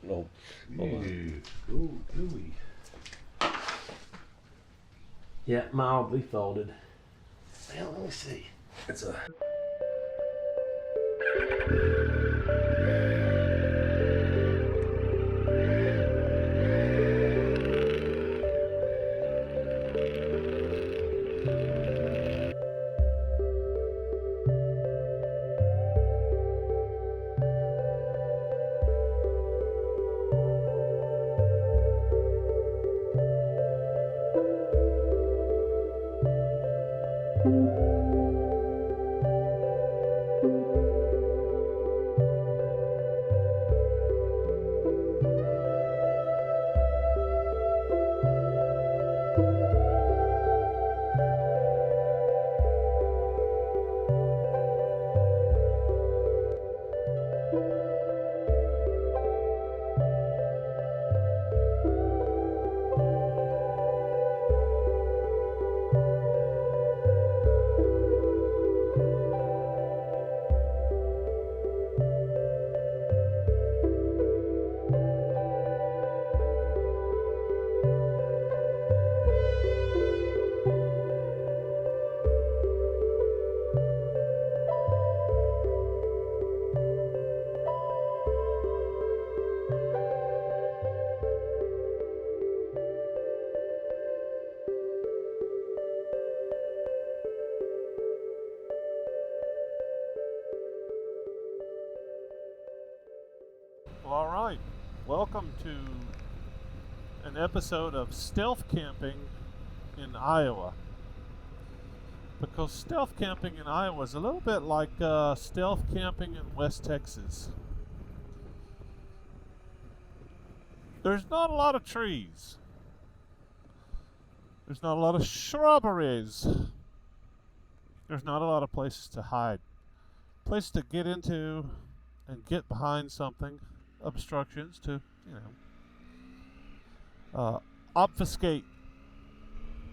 No. Ooh, gooey. Yeah, mildly folded. Well, let me see. It's a. Well, all right. Welcome to an episode of Stealth Camping in Iowa. Because stealth camping in Iowa is a little bit like stealth camping in West Texas. There's not a lot of trees. There's not a lot of shrubberies. There's not a lot of places to hide. Places to get into and get behind something. Obstructions to, obfuscate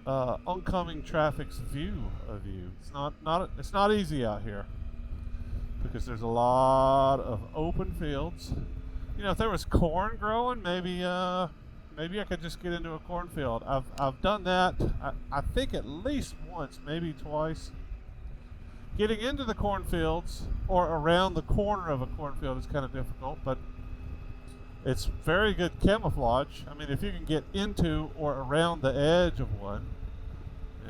oncoming traffic's view of you. It's not easy out here because there's a lot of open fields. If there was corn growing, maybe I could just get into a cornfield. I've done that. I think at least once, maybe twice. Getting into the cornfields or around the corner of a cornfield is kind of difficult, but it's very good camouflage. I mean, if you can get into or around the edge of one,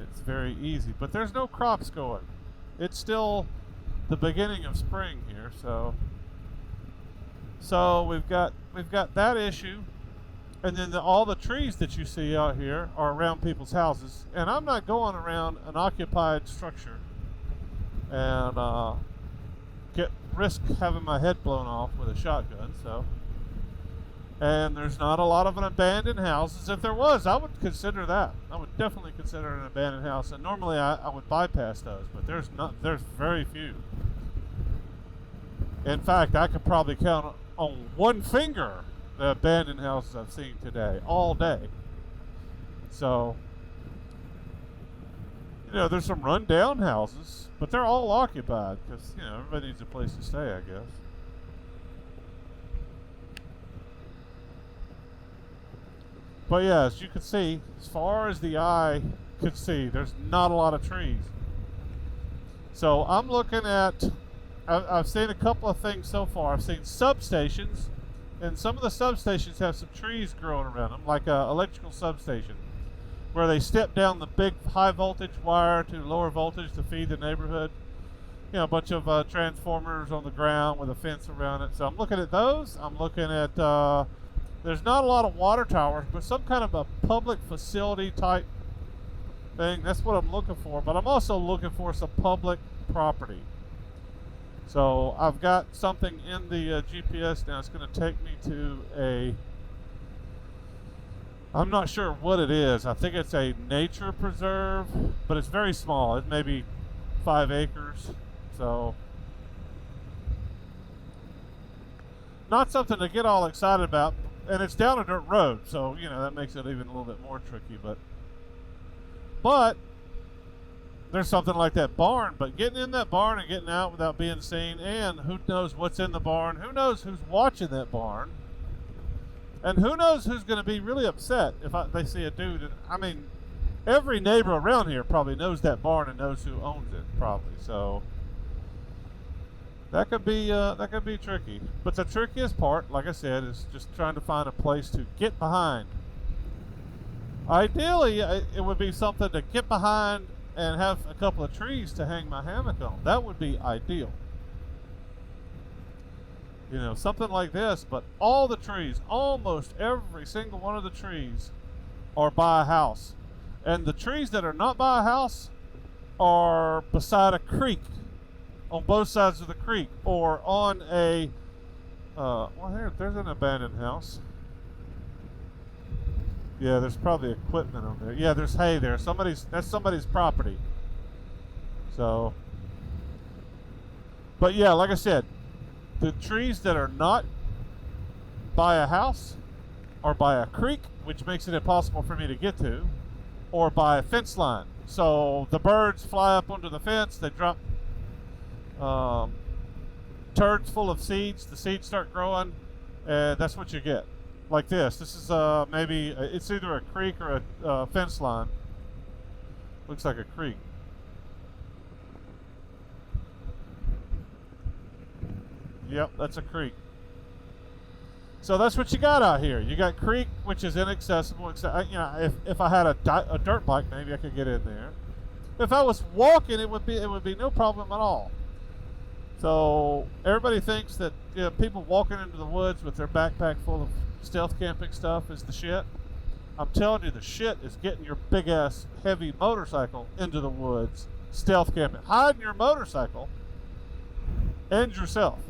it's very easy. But there's no crops going. It's still the beginning of spring here, so we've got that issue, and then all the trees that you see out here are around people's houses. And I'm not going around an occupied structure and risk having my head blown off with a shotgun. And there's not a lot of abandoned houses. If there was, I would consider that. I would definitely consider an abandoned house. And normally I would bypass those, but there's very few. In fact, I could probably count on one finger the abandoned houses I've seen today, all day. So, there's some run-down houses, but they're all occupied because, everybody needs a place to stay, I guess. But yeah, as you can see, as far as the eye could see, there's not a lot of trees. So I'm looking at, I've seen a couple of things so far. I've seen substations, and some of the substations have some trees growing around them, like an electrical substation, where they step down the big high voltage wire to lower voltage to feed the neighborhood. A bunch of transformers on the ground with a fence around it. So I'm looking at those. I'm looking at, there's not a lot of water towers, but some kind of a public facility type thing. That's what I'm looking for. But I'm also looking for some public property. So I've got something in the GPS now. It's going to take me to I'm not sure what it is. I think it's a nature preserve, but it's very small. It may be 5 acres. So not something to get all excited about. And it's down a dirt road, so, that makes it even a little bit more tricky. But there's something like that barn. But getting in that barn and getting out without being seen, and who knows what's in the barn, who knows who's watching that barn. And who knows who's going to be really upset if they see a dude. I mean, every neighbor around here probably knows that barn and knows who owns it, probably. So that could be tricky. But the trickiest part, like I said, is just trying to find a place to get behind. Ideally, it would be something to get behind and have a couple of trees to hang my hammock on. That would be ideal. You know, something like this, but all the trees, almost every single one of the trees are by a house. And the trees that are not by a house are beside a creek, on both sides of the creek, or on a, there's an abandoned house. Yeah, there's probably equipment on there. Yeah, there's hay there. That's somebody's property. So, but yeah, like I said, the trees that are not by a house or by a creek, which makes it impossible for me to get to, or by a fence line. So the birds fly up onto the fence, they drop turds full of seeds, the seeds start growing, and that's what you get. Like this. This is it's either a creek or a fence line. Looks like a creek. Yep, that's a creek. So that's what you got out here. You got creek, which is inaccessible. You know, if I had a dirt bike, maybe I could get in there. If I was walking, it would be no problem at all. So everybody thinks that people walking into the woods with their backpack full of stealth camping stuff is the shit. I'm telling you, the shit is getting your big ass heavy motorcycle into the woods, stealth camping, hiding your motorcycle and yourself.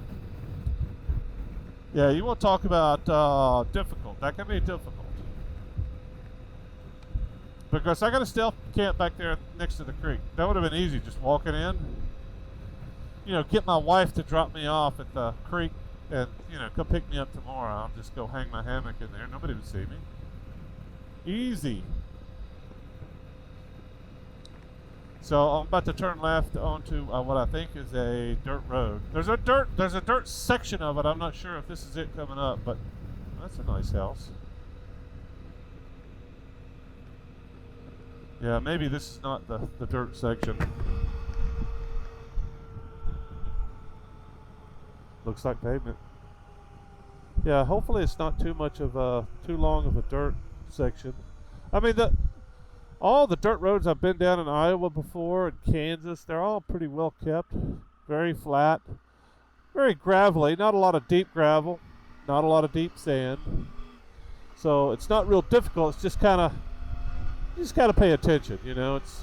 Yeah, you want to talk about difficult. That can be difficult. Because I got a stealth camp back there next to the creek. That would have been easy, just walking in. You know, get my wife to drop me off at the creek and, come pick me up tomorrow. I'll just go hang my hammock in there. Nobody would see me. Easy. So I'm about to turn left onto what I think is a dirt road. There's a dirt section of it. I'm not sure if this is it coming up, but that's a nice house. Yeah, maybe this is not the dirt section. Looks like pavement. Yeah, hopefully it's not too long of a dirt section. I mean, all the dirt roads I've been down in Iowa before and Kansas, they're all pretty well kept. Very flat. Very gravelly. Not a lot of deep gravel. Not a lot of deep sand. So it's not real difficult. It's just kind of pay attention. It's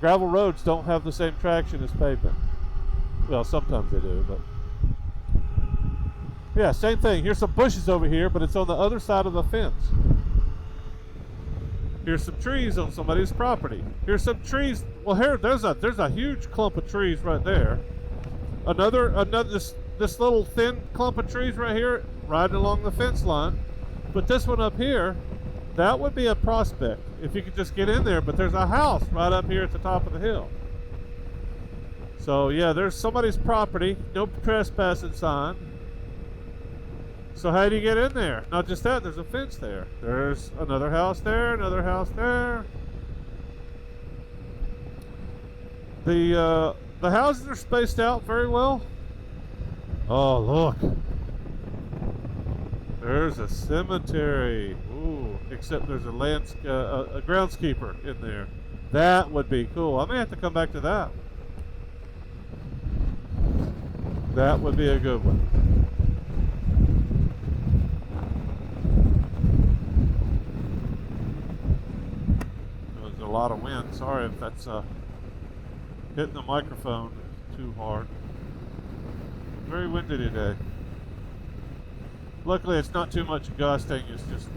gravel roads don't have the same traction as pavement. Well, sometimes they do, but yeah, same thing. Here's some bushes over here, but it's on the other side of the fence. Here's some trees on somebody's property. Here's some trees. Well, there's a huge clump of trees right there. This little thin clump of trees right here, riding along the fence line. But this one up here, that would be a prospect if you could just get in there. But there's a house right up here at the top of the hill. So yeah, there's somebody's property. No trespassing sign. So how do you get in there? Not just that, there's a fence there. There's another house there, another house there. The houses are spaced out very well. Oh, look. There's a cemetery. Ooh, except there's a groundskeeper in there. That would be cool. I may have to come back to that. That would be a good one. There's a lot of wind. Sorry if that's hitting the microphone too hard. Very windy today. Luckily it's not too much gusting, it's just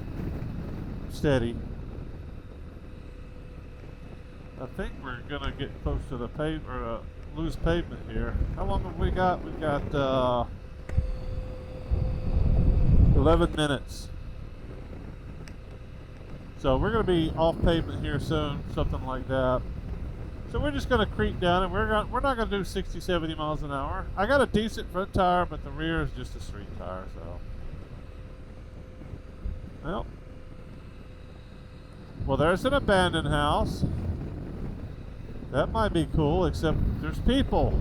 steady. I think we're gonna get close to the loose pavement here. How long have we got? We've got 11 minutes. So we're going to be off pavement here soon, something like that. So we're just going to creep down, and we're not going to do 60, 70 miles an hour. I got a decent front tire, but the rear is just a street tire. So Well, there's an abandoned house. That might be cool, except there's people.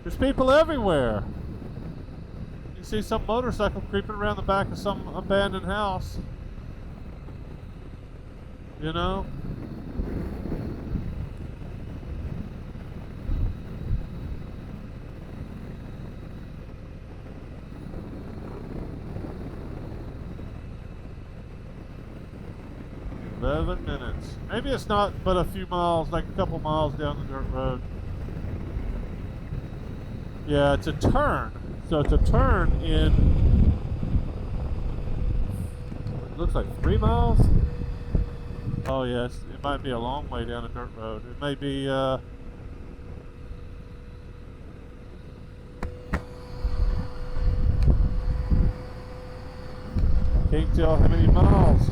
There's people everywhere. You see some motorcycle creeping around the back of some abandoned house. You know? $11 Maybe it's not but a few miles, like a couple miles down the dirt road. Yeah, it's a turn. So it's a turn in, it looks like 3 miles. Oh yes, it might be a long way down a dirt road. It may be, can't tell how many miles.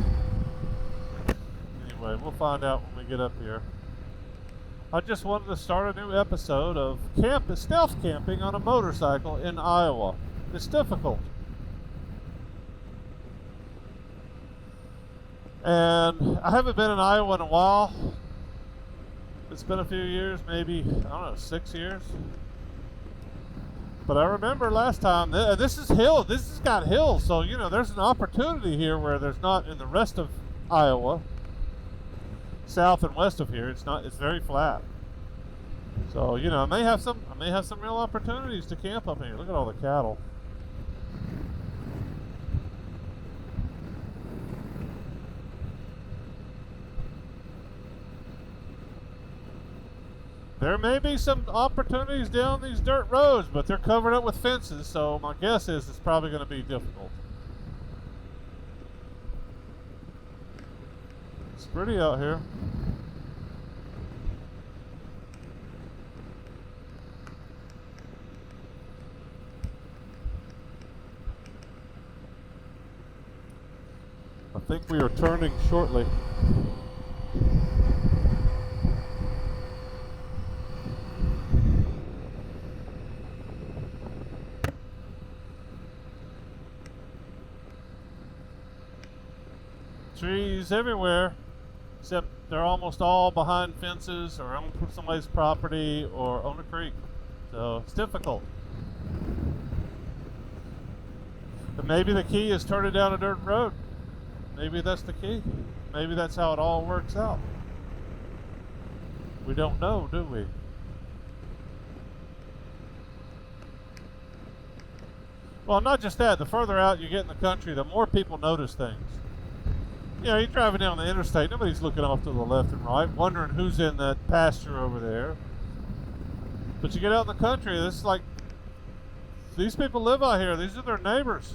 Anyway, we'll find out when we get up here. I just wanted to start a new episode of stealth camping on a motorcycle in Iowa. It's difficult. And I haven't been in Iowa in a while. It's been a few years, maybe, I don't know, 6 years. But I remember last time, this is hill, this has got hills, so you know, there's an opportunity here where there's not in the rest of Iowa. South and west of here, it's very flat. So you know, I may have some real opportunities to camp up here. Look at all the cattle. There may be some opportunities down these dirt roads, but they're covered up with fences, so my guess is it's probably going to be difficult. It's pretty out here. I think we are turning shortly. Trees everywhere, except they're almost all behind fences or on somebody's property or on a creek. So it's difficult. But maybe the key is turning down a dirt road. Maybe that's the key. Maybe that's how it all works out. We don't know, do we? Well, not just that. The further out you get in the country, the more people notice things. You know, you're driving down the interstate, nobody's looking off to the left and right, wondering who's in that pasture over there. But you get out in the country, this is like, these people live out here, these are their neighbors.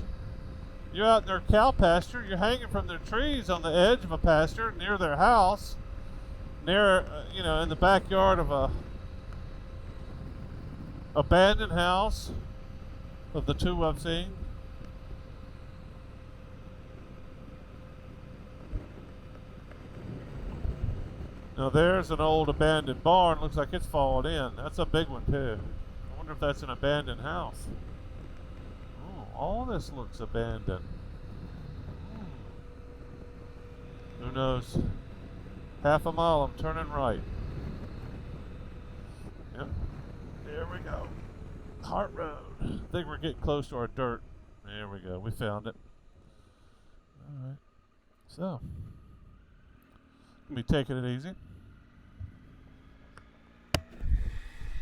You're out in their cow pasture, you're hanging from their trees on the edge of a pasture near their house, near, you know, in the backyard of a abandoned house of the 2 I've seen. Now there's an old abandoned barn. Looks like it's fallen in. That's a big one too. I wonder if that's an abandoned house. Oh, all this looks abandoned. Who knows? Half a mile, I'm turning right. Yep. There we go. Hart Road. I think we're getting close to our dirt. There we go. We found it. All right. So, gonna be taking it easy.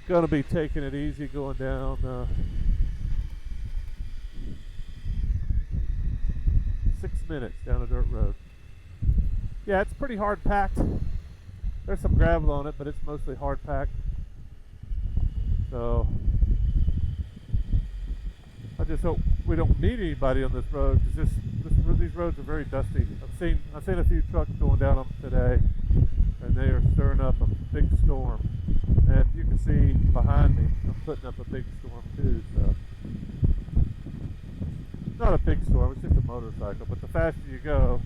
Gonna be taking it easy going down 6 minutes down a dirt road. Yeah, it's pretty hard packed. There's some gravel on it, but it's mostly hard packed. So I just hope we don't need anybody on this road, because these roads are very dusty. I've seen a few trucks going down them today, and they are stirring up a big storm. And you can see behind me, I'm putting up a big storm too. So it's not a big storm; it's just a motorcycle. But the faster you go,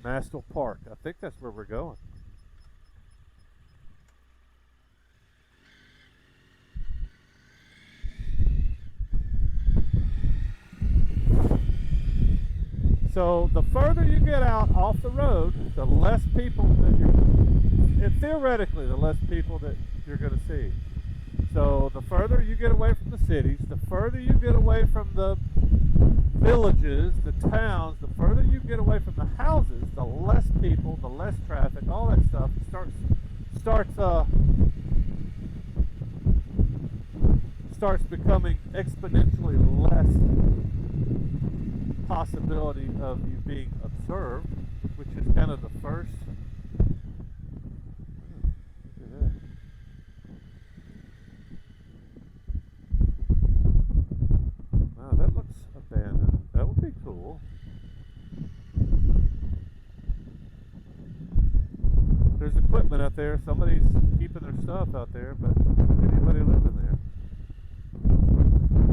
Mastel Park. I think that's where we're going. So the further you get out off the road, the less people that and theoretically, the less people that you're going to see. So the further you get away from the cities, the further you get away from the villages, the towns, the further you get away from the houses, the less people, the less traffic, all that stuff starts becoming exponentially less possibility of you being observed, which is kind of the first. Look at that. Wow, that looks abandoned. That would be cool. There's equipment out there. Somebody's keeping their stuff out there, but is anybody living there?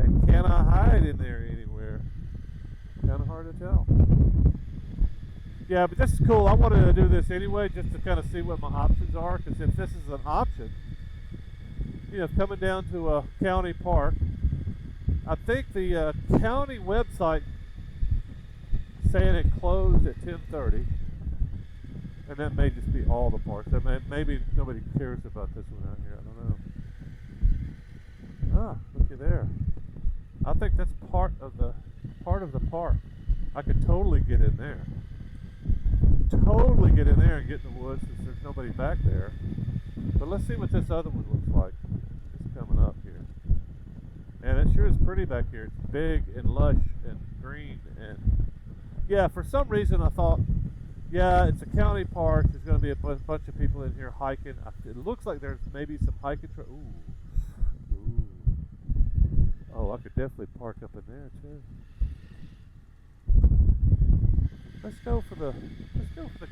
And can I hide in there anywhere? Kind of hard to tell. Yeah, but this is cool. I wanted to do this anyway just to kind of see what my options are, because if this is an option, you know, coming down to a county park, I think the county website saying it closed at 10:30, and that may just be all the parks. Maybe nobody cares about this one out here. I don't know. Ah, looky there. I think that's part of the park. I could totally get in there. Totally get in there and get in the woods since there's nobody back there. But let's see what this other one looks like. It's coming up here. And it sure is pretty back here. It's big and lush and green. And yeah, for some reason I thought, yeah, it's a county park. There's going to be a bunch of people in here hiking. It looks like there's maybe some hiking trail. Ooh. Oh, I could definitely park up in there too. Let's go for the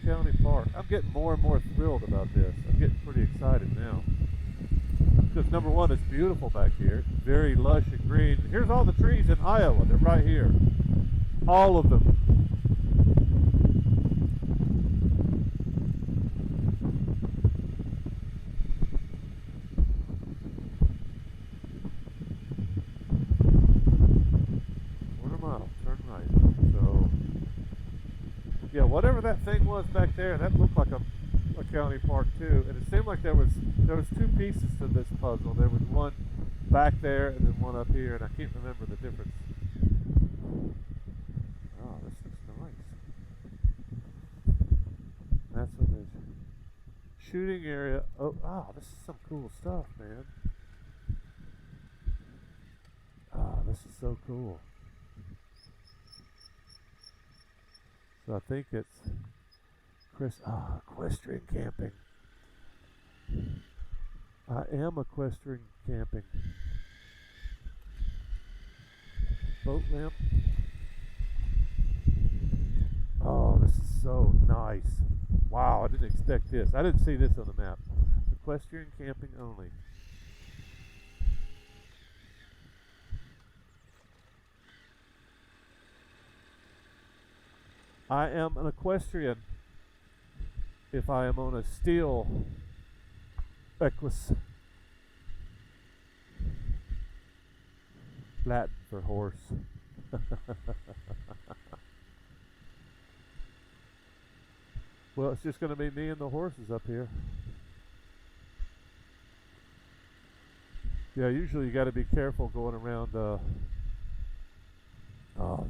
county park. I'm getting more and more thrilled about this. I'm getting pretty excited now. Because number one, it's beautiful back here. It's very lush and green. Here's all the trees in Iowa. They're right here. All of them. Yeah, whatever that thing was back there, that looked like a county park too. And it seemed like there was two pieces to this puzzle. There was one back there and then one up here, and I can't remember the difference. Oh, this looks nice. That's what it is. Shooting area. Oh, this is some cool stuff, man. This is so cool. So I think it's equestrian camping. I am equestrian camping. Boat ramp. Oh, this is so nice. Wow, I didn't expect this. I didn't see this on the map. Equestrian camping only. I am an equestrian if I am on a steel equus. Latin for horse. Well, it's just going to be me and the horses up here. Yeah, usually you got to be careful going around. Oh,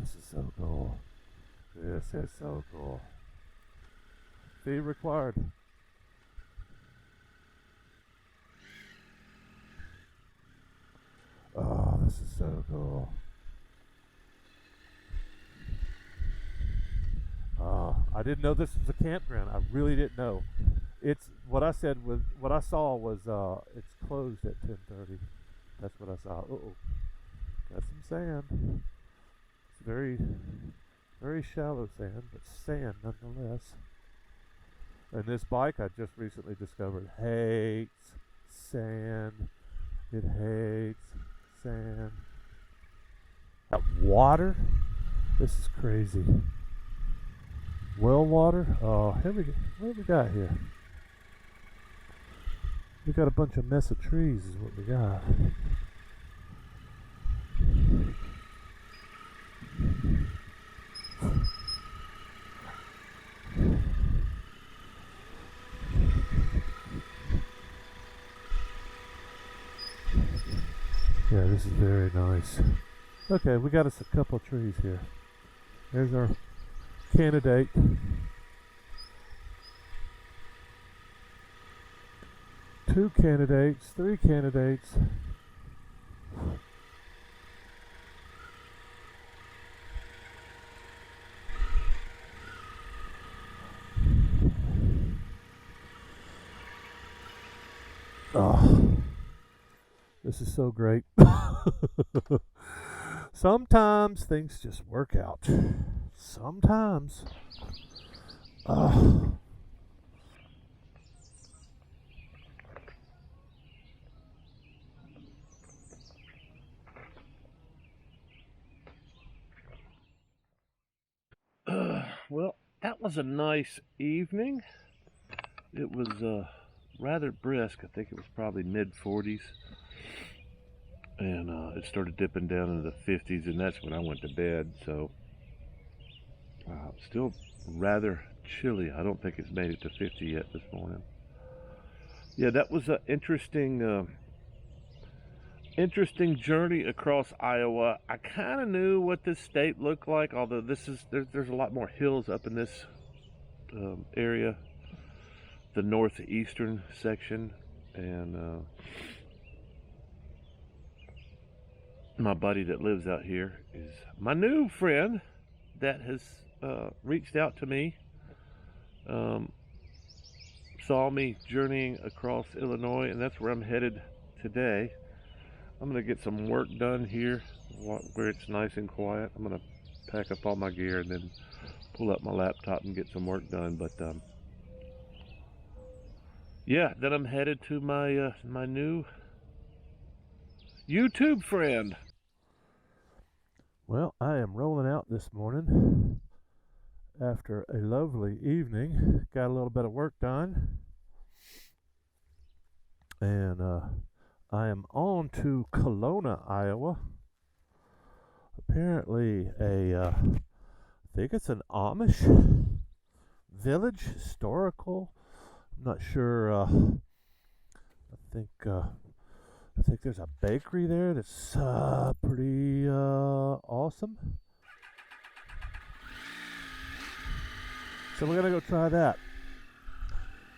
this is so cool. This is so cool. Fee required. Oh, this is so cool. I didn't know this was a campground. I really didn't know. It's what I said was what I saw was it's closed at 10:30. That's what I saw. Uh-oh. Got some sand. It's very shallow sand, but sand nonetheless. And this bike I just recently discovered hates sand. It hates sand. That water? This is crazy. Well water? Oh, what do we got here? We got a bunch of mess of trees is what we got. Yeah, this is very nice. Okay, we got us a couple of trees here. There's our candidate. Two candidates, three candidates. Oh, this is so great. Sometimes things just work out. Sometimes. Well, that was a nice evening. It was rather brisk. I think it was probably mid-40s. And it started dipping down into the 50s, and that's when I went to bed. So, still rather chilly. I don't think it's made it to 50 yet this morning. Yeah, that was an interesting journey across Iowa. I kind of knew what this state looked like, although there's a lot more hills up in this area, the northeastern section, and my buddy that lives out here is my new friend that has reached out to me, saw me journeying across Illinois, and that's where I'm headed today. I'm going to get some work done here where it's nice and quiet. I'm going to pack up all my gear and then pull up my laptop and get some work done. But yeah, then I'm headed to my my new YouTube friend. Well, I am rolling out this morning after a lovely evening. Got a little bit of work done, and I am on to Kalona, Iowa. Apparently I think it's an Amish village, historical. I'm not sure. I think there's a bakery there that's pretty awesome. So we're gonna go try that.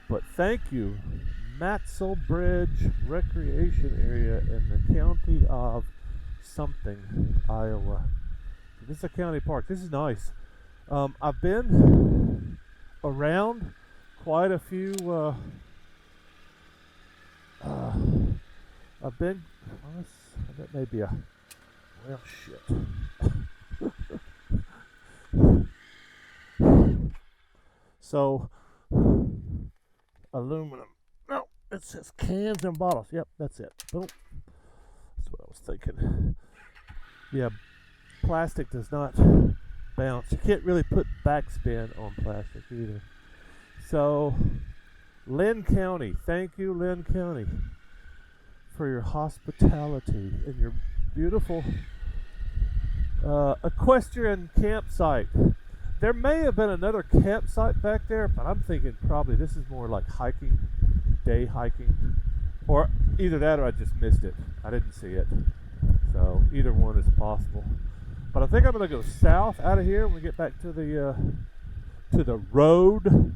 But thank you, Matzel Bridge Recreation Area in the county of something, Iowa. This is a county park. This is nice. I've been around quite a few. I've been. That may be a. Well, shit. So, aluminum. No, it says cans and bottles. Yep, that's it. Boom. That's what I was thinking. Yeah, plastic does not bounce. You can't really put backspin on plastic either. So, Lynn County. Thank you, Lynn County, for your hospitality and your beautiful equestrian campsite. There may have been another campsite back there, but I'm thinking probably this is more like hiking, day hiking, or either that or I just missed it. I didn't see it. So either one is possible. But I think I'm going to go south out of here when we get back to the road.